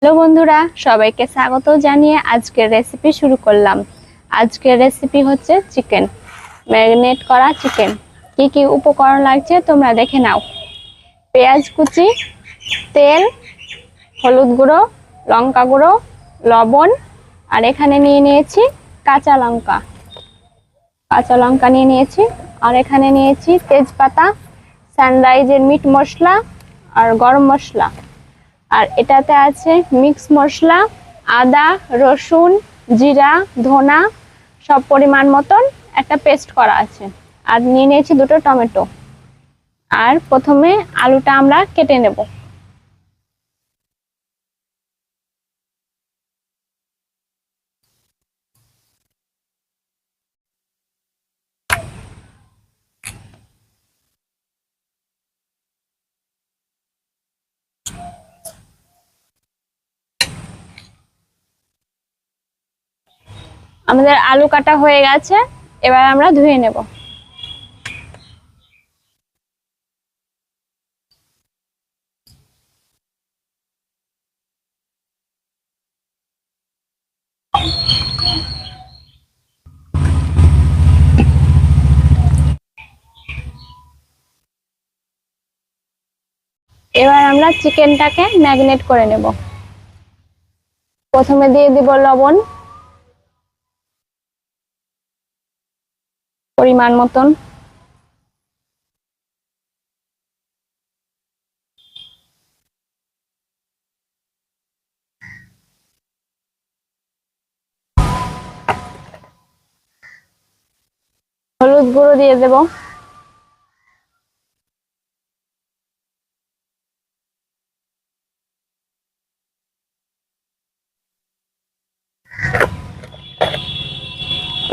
Hello বন্ধুরা, সবাইকে স্বাগত জানিয়ে আজকের রেসিপি শুরু করলাম। আজকের রেসিপি হচ্ছে চিকেন, ম্যারিনেট করা চিকেন। কি কি উপকরণ লাগছে তোমরা দেখে নাও। পেঁয়াজ কুচি, তেল, হলুদ গুঁড়ো, লঙ্কা গুঁড়ো, লবণ, আর এখানে নিয়ে নিয়েছি কাঁচা লঙ্কা। নিয়ে নিয়েছি, আর এখানে নিয়েছি তেজপাতা, সানরাইজের মিট মশলা আর গরম মশলা। আর এটাতে আছে মিক্স মশলা, আদা, রসুন, জিরা, ধনা সব পরিমাণ মতন একটা পেস্ট করা আছে। আর নিয়ে নিয়েছি দুটো টমেটো। আর প্রথমে আলুটা আমরা কেটে নেব। আমাদের আলু কাটা হয়ে গেছে, এবার আমরা ধুয়ে নেব। এবার আমরা চিকেনটাকে ম্যারিনেট করে নেব। প্রথমে দিয়ে দিব লবণ পরিমাণ মতন, হলুদ গুঁড়ো দিয়ে দেব,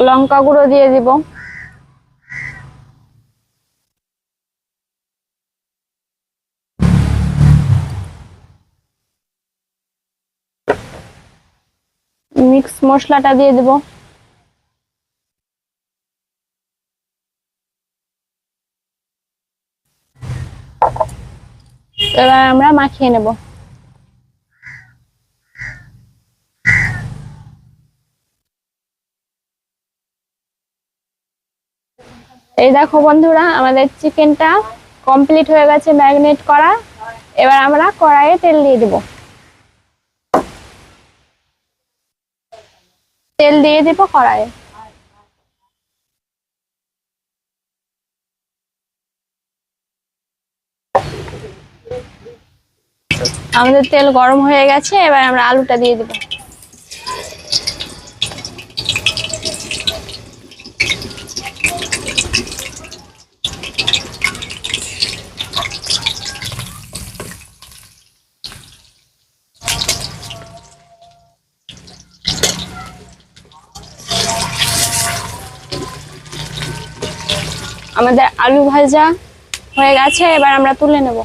লঙ্কা গুঁড়ো দিয়ে দিব, মিক্স মশলাটা দিয়ে দেব, এবার আমরা মাখিয়ে নেব। এই দেখো বন্ধুরা, আমাদের চিকেনটা কমপ্লিট হয়ে গেছে ম্যারিনেট করা। এবার আমরা কড়াইয়ে তেল দিয়ে দেব। তেল দিয়ে দেব কড়াইয়ে। আমাদের তেল গরম হয়ে গেছে, এবার আমরা আলুটা দিয়ে দেব। আমাদের আলু ভাজা হয়ে গেছে, এবার আমরা তুলে নেব।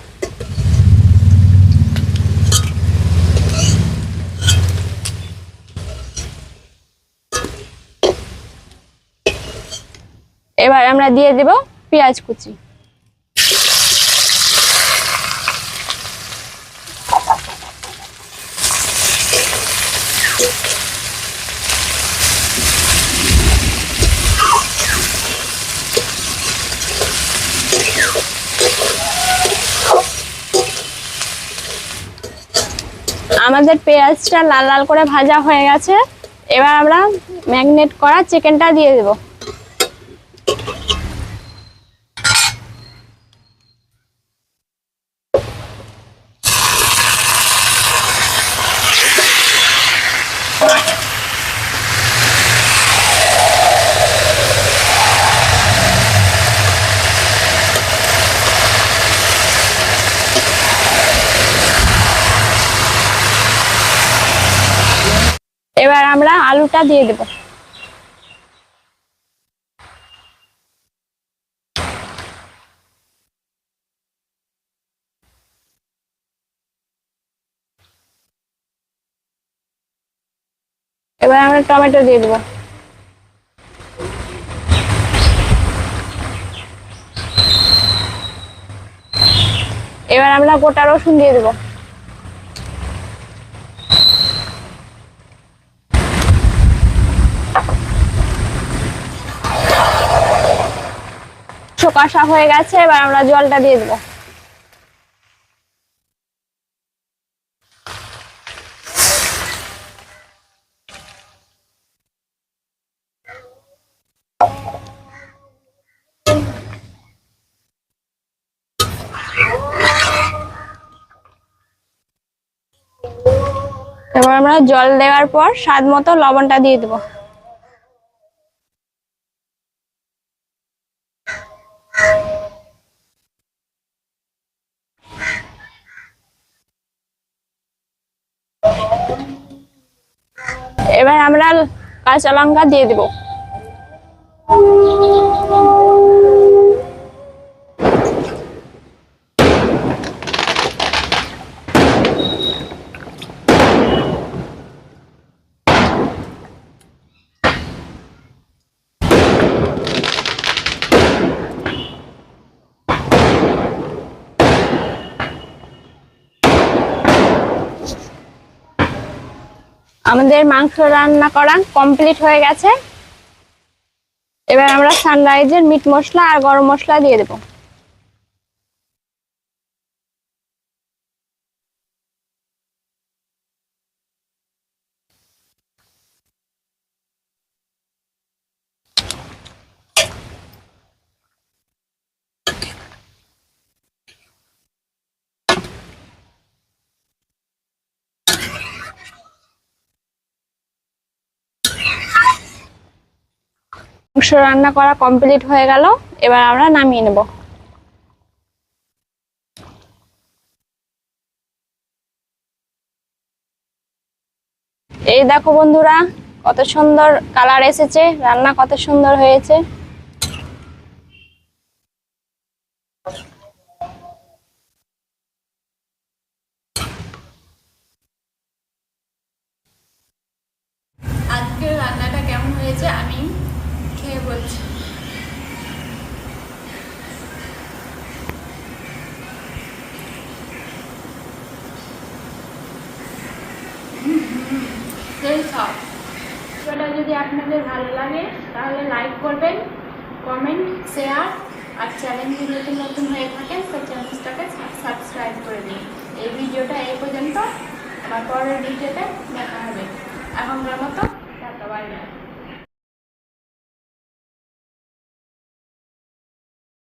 এবার আমরা দিয়ে দেব পেঁয়াজ কুচি। আমাদের পেঁয়াজটা লাল লাল করে ভাজা হয়ে গেছে, এবার আমরা ম্যারিনেট করা চিকেনটা দিয়ে দেব। এবার আমরা আলুটা দিয়ে দেব। এবার আমরা টমেটো দিয়ে দেব। এবার আমরা গোটা রসুন দিয়ে দেব। কষা হয়ে গেছে, এবার আমরা জলটা দিয়ে দেবো। এবার আমরা জল দেওয়ার পর স্বাদ মতো লবণটা দিয়ে দেবো। এবার আমরা কাঁচা লঙ্কা দিয়ে দেবো। আমাদের মাংস রান্না করা কমপ্লিট হয়ে গেছে। এবার আমরা সানরাইজের মিট মশলা আর গরম মশলা দিয়ে দেবো। মাংস রান্না করা কমপ্লিট হয়ে গেল, এবার আমরা নামিয়ে নেব। এই দেখো বন্ধুরা, কত সুন্দর কালার এসেছে, রান্না কত সুন্দর হয়েছে। আজকের রান্নাটা কেমন হয়েছে আমি খেয়ে বলছি। ভিডিওটা যদি আপনাদের ভালো লাগে তাহলে লাইক করবেন, কমেন্ট, শেয়ার, আর চ্যানেলটি যদি নতুন হয়ে থাকেন তো চ্যানেলটাকে সাবস্ক্রাইব করে দিন। এই ভিডিওটা এই পর্যন্ত, আবার পরের ভিডিওতে দেখা হবে। এখনকার মতো টাটা, বাই বাই।